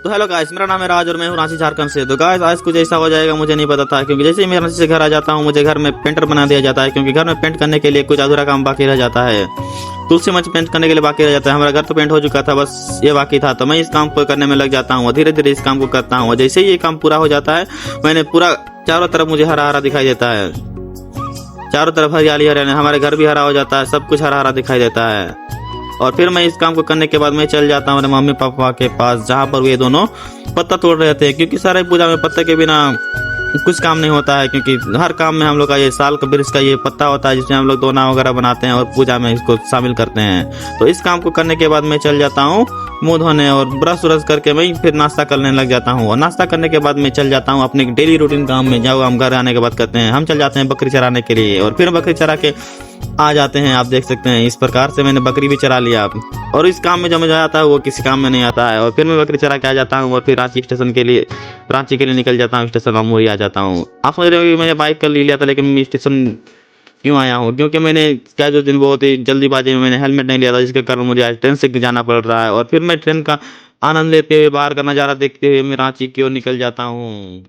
तो hello guys, मेरा नाम है राज और मैं हूँ रांची झारखंड से। तो गाइस आज कुछ ऐसा हो जाएगा मुझे नहीं पता था, क्योंकि जैसे ही मैं रांची से घर आ जाता हूँ मुझे घर में पेंटर बना दिया जाता है, क्योंकि घर में पेंट करने के लिए कुछ अधूरा काम बाकी रह जाता है। तुलसी मंच पेंट करने के लिए बाकी रह जाता है। हमारा घर तो पेंट हो चुका था, बस ये बाकी था। तो मैं इस काम को करने में लग जाता हूँ, धीरे धीरे इस काम को करता हूँ। जैसे ही ये काम पूरा हो जाता है, मैंने पूरा चारों तरफ मुझे हरा हरा दिखाई देता है। चारों तरफ हरियाली हरियाली, हमारे घर भी हरा हो जाता है, सब कुछ हरा हरा दिखाई देता है। और फिर मैं इस काम को करने के बाद मैं चल जाता हूँ मेरे मम्मी पापा के पास, जहाँ पर वे दोनों पत्ता तोड़ रहे थे, क्योंकि सारे पूजा में पत्ते के बिना कुछ काम नहीं होता है। क्योंकि हर काम में हम लोग का ये साल का वृक्ष का ये पत्ता होता है, जिसमें हम लोग दोना वगैरह बनाते हैं और पूजा में इसको शामिल करते हैं। तो इस काम को करने के बाद मैं चल जाता हूँ मुंह धोने, और ब्रश व्रश करके मैं फिर नाश्ता करने लग जाता हूँ। और नाश्ता करने के बाद मैं चल जाता हूँ अपने डेली रूटीन काम में, जो हम घर आने के बाद करते हैं। हम चल जाते हैं बकरी चराने के लिए, और फिर बकरी चरा के आ जाते हैं। आप देख सकते हैं इस प्रकार से मैंने बकरी भी चरा लिया। और इस काम में जो मजा आता है वो किसी काम में नहीं आता है। और फिर मैं बकरी चरा के आ जाता हूँ, और फिर रांची के लिए निकल जाता हूँ। स्टेशन मामूरी आ जाता हूँ। आप समझ रहे हो कि मैंने बाइक कर लिया था, लेकिन मैं स्टेशन क्यों आया हूँ? क्योंकि मैंने क्या जो दिन बहुत ही जल्दीबाजी में मैंने हेलमेट नहीं लिया था, जिसके कारण मुझे आज ट्रेन से जाना पड़ रहा है। और फिर मैं ट्रेन का आनंद लेते हुए, बाहर का नज़ारा देखते हुए मैं रांची की ओर निकल जाता हूँ।